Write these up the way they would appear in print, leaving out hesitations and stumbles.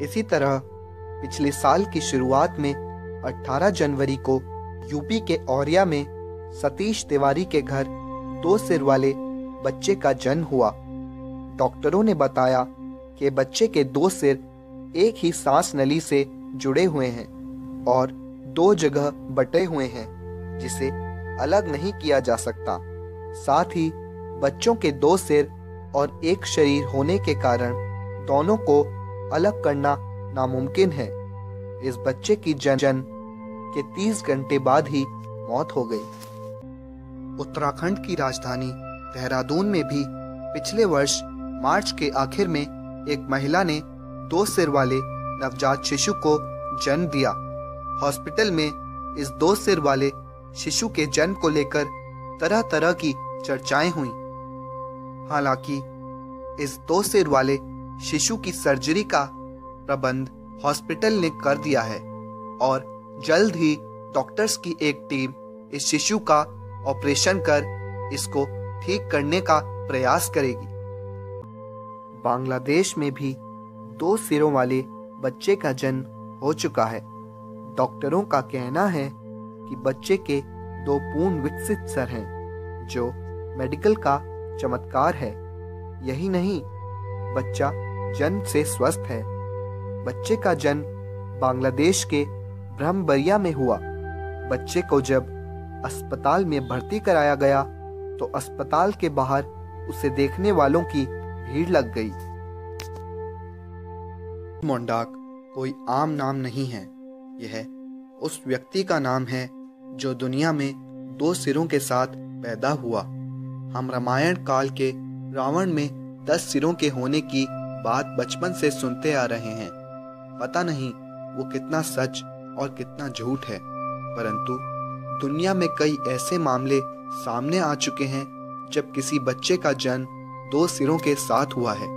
इसी तरह पिछले साल की शुरुआत में 18 जनवरी को यूपी के औरिया में सतीश तिवारी के घर 2 सिर वाले बच्चे का जन्म हुआ। डॉक्टरों ने बताया कि बच्चे के 2 सिर एक ही सांस नली से जुड़े हुए हैं और 2 जगह बटे हुए हैं, जिसे अलग नहीं किया जा सकता। साथ ही बच्चों के 2 सिर और एक शरीर होने के कारण दोनों को अलग करना नामुमकिन है। इस बच्चे की जन्म के 30 घंटे बाद ही मौत हो गई। उत्तराखंड की राजधानी देहरादून में भी पिछले वर्ष मार्च के आखिर में एक महिला ने 2 सिर वाले नवजात शिशु को जन्म दिया। हॉस्पिटल में इस 2 सिर वाले शिशु के जन्म को लेकर तरह तरह की चर्चाएं हुई। हालांकि इस 2 सिर वाले शिशु की सर्जरी का प्रबंध हॉस्पिटल ने कर दिया है और जल्द ही डॉक्टर्स की एक टीम इस शिशु का ऑपरेशन कर इसको ठीक करने का प्रयास करेगी। बांग्लादेश में भी 2 सिरों वाले बच्चे का जन्म हो चुका है। डॉक्टरों का कहना है कि बच्चे के 2 पूर्ण विकसित सर हैं, जो मेडिकल का चमत्कार है। यही नहीं, बच्चा जन्म से स्वस्थ है। बच्चे का जन्म बांग्लादेश के ब्रह्मबरिया में हुआ। बच्चे को जब अस्पताल में भर्ती कराया गया तो अस्पताल के बाहर उसे देखने वालों की भीड़ लग गई। मोंडाक कोई आम नाम नहीं है। यह उस व्यक्ति का नाम है जो दुनिया में 2 सिरों के साथ पैदा हुआ। हम रामायण काल के रावण में 10 सिरों के होने की बात बचपन से सुनते आ रहे हैं। पता नहीं वो कितना सच और कितना झूठ है, परंतु दुनिया में कई ऐसे मामले सामने आ चुके हैं जब किसी बच्चे का जन्म 2 सिरों के साथ हुआ है।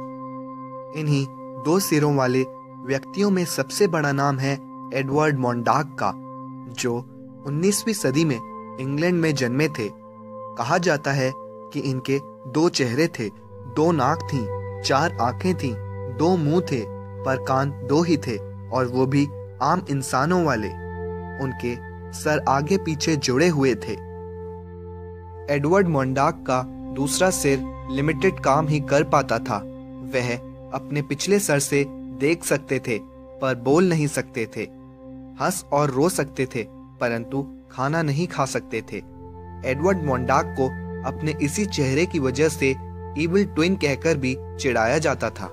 इन्हीं 2 सिरों वाले व्यक्तियों में सबसे बड़ा नाम है एडवर्ड मोंडाक का, जो 19वीं सदी में इंग्लैंड में जन्मे थे। कहा जाता है कि इनके 2 चेहरे थे, 2 नाक थीं, 4 आंखें थीं, 2 मुंह थे, पर कान 2 ही थे, और वो भी आम इंसानों वाले। उनके सर आगे पीछे जुड़े हुए थे। एडवर्ड मोंडाक का दूसरा सिर लिमिटेड काम ही कर पाता था। वह अपने पिछले सर से देख सकते थे पर बोल नहीं सकते थे, हंस और रो सकते थे परंतु खाना नहीं खा सकते थे। एडवर्ड मोंडाक को अपने इसी चेहरे की वजह से इविल ट्विन कहकर भी चिढ़ाया जाता था।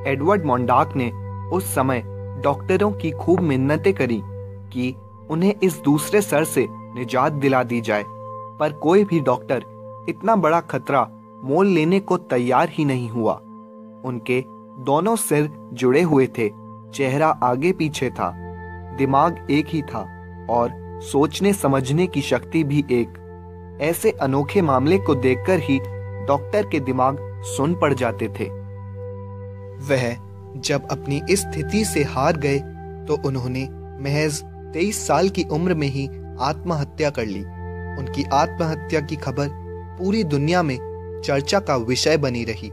एडवर्ड मोंडाक ने उस समय डॉक्टरों की खूब मिन्नतें करी कि उन्हें इस दूसरे सर से निजात दिला दी जाए, पर कोई भी डॉक्टर इतना बड़ा खतरा मोल लेने को तैयार ही नहीं हुआ। उनके दोनों सिर जुड़े हुए थे, चेहरा आगे पीछे था, दिमाग एक ही था और सोचने समझने की शक्ति भी एक। ऐसे अनोखे मामले को देखकर ही डॉक्टर के दिमाग सुन पड़ जाते थे। वह जब अपनी इस स्थिति से हार गए तो उन्होंने महज 23 साल की उम्र में ही आत्महत्या कर ली। उनकी आत्महत्या की खबर पूरी दुनिया में चर्चा का विषय बनी रही।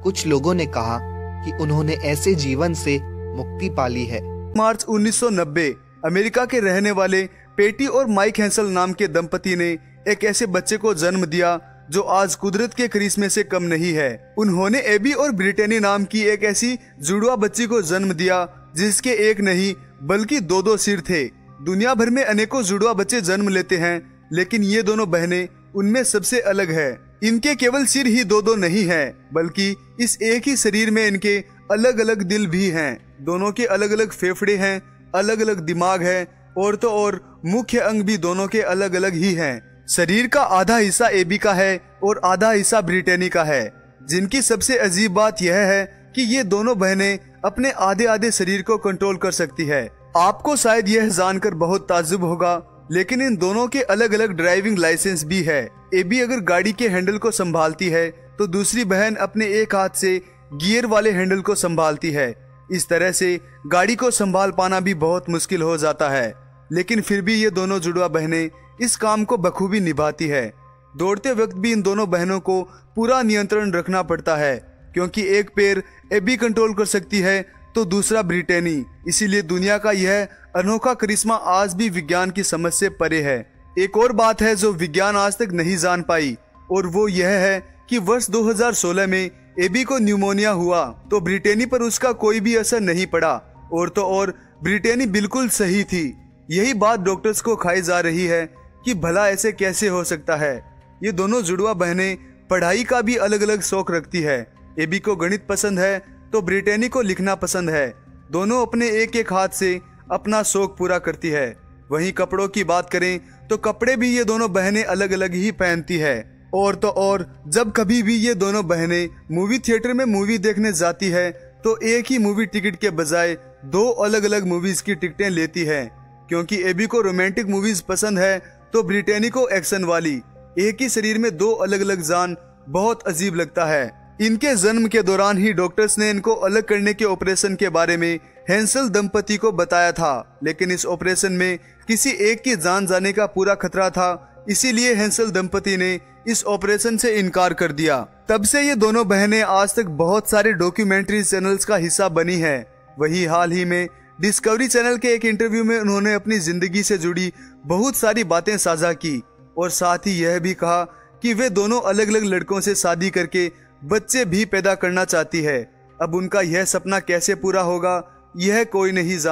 कुछ लोगों ने कहा कि उन्होंने ऐसे जीवन से मुक्ति पा ली है। मार्च 1990 अमेरिका के रहने वाले पेटी और माइक हैंसल नाम के दंपति ने एक ऐसे बच्चे को जन्म दिया जो आज कुदरत के करिश्मे से कम नहीं है। उन्होंने एबी और ब्रिटेनी नाम की एक ऐसी जुड़वा बच्ची को जन्म दिया जिसके एक नहीं बल्कि 2-2 सिर थे। दुनिया भर में अनेकों जुड़वा बच्चे जन्म लेते हैं, लेकिन ये दोनों बहनें उनमें सबसे अलग है। इनके केवल सिर ही 2-2 नहीं है, बल्कि इस एक ही शरीर में इनके अलग अलग दिल भी हैं। दोनों के अलग अलग फेफड़े हैं, अलग अलग दिमाग है और तो और मुख्य अंग भी दोनों के अलग अलग ही हैं। शरीर का आधा हिस्सा एबी का है और आधा हिस्सा ब्रिटेनी का है। जिनकी सबसे अजीब बात यह है कि ये दोनों बहनें अपने आधे आधे शरीर को कंट्रोल कर सकती है। आपको शायद यह जानकर बहुत ताज्जुब होगा, लेकिन इन दोनों के अलग अलग ड्राइविंग लाइसेंस भी है। एबी अगर गाड़ी के हैंडल को संभालती है तो दूसरी बहन अपने एक हाथ से गियर वाले हैंडल को संभालती है। इस तरह से गाड़ी को संभाल पाना भी बहुत मुश्किल हो जाता है, लेकिन फिर भी ये दोनों जुड़वा बहनें इस काम को बखूबी निभाती है। दौड़ते वक्त भी इन दोनों बहनों को पूरा नियंत्रण रखना पड़ता है, क्योंकि एक पैर एबी कंट्रोल कर सकती है तो दूसरा ब्रिटेनी। इसीलिए दुनिया का यह अनोखा करिश्मा आज भी विज्ञान की समझ से परे है। एक और बात है जो विज्ञान आज तक नहीं जान पाई, और वो यह है कि वर्ष 2016 में एबी को न्यूमोनिया हुआ तो ब्रिटेनी पर उसका कोई भी असर नहीं पड़ा, और तो और ब्रिटेनी बिल्कुल सही थी। यही बात डॉक्टर्स को खाई जा रही है कि भला ऐसे कैसे हो सकता है। ये दोनों जुड़वा बहनें पढ़ाई का भी अलग अलग शौक रखती है। एबी को गणित पसंद है तो ब्रिटेनी को लिखना पसंद है। दोनों अपने एक एक हाथ से अपना शौक पूरा करती है। वहीं कपड़ों की बात करें तो कपड़े भी ये दोनों बहनें अलग अलग ही पहनती है। और तो और जब कभी भी ये दोनों बहनें मूवी थिएटर में मूवी देखने जाती है तो एक ही मूवी टिकट के बजाय 2 अलग अलग मूवीज की टिकटें लेती है। क्योंकि एबी को रोमांटिक मूवीज पसंद है तो ब्रिटेनी को एक्शन वाली। एक ही शरीर में 2 अलग अलग जान बहुत अजीब लगता है। इनके जन्म के दौरान ही डॉक्टर्स ने इनको अलग करने के ऑपरेशन के बारे में हैंसल दंपति को बताया था, लेकिन इस ऑपरेशन में किसी एक की जान जाने का पूरा खतरा था। इसीलिए हैंसल दंपति ने इस ऑपरेशन से इनकार कर दिया। तब से ये दोनों बहनें आज तक बहुत सारे डॉक्यूमेंट्री चैनल्स का हिस्सा बनी है। वही हाल ही में डिस्कवरी चैनल के एक इंटरव्यू में उन्होंने अपनी जिंदगी से जुड़ी बहुत सारी बातें साझा की, और साथ ही यह भी कहा कि वे दोनों अलग अलग लड़कों से शादी करके बच्चे भी पैदा करना चाहती है। अब उनका यह सपना कैसे पूरा होगा, यह कोई नहीं जानता।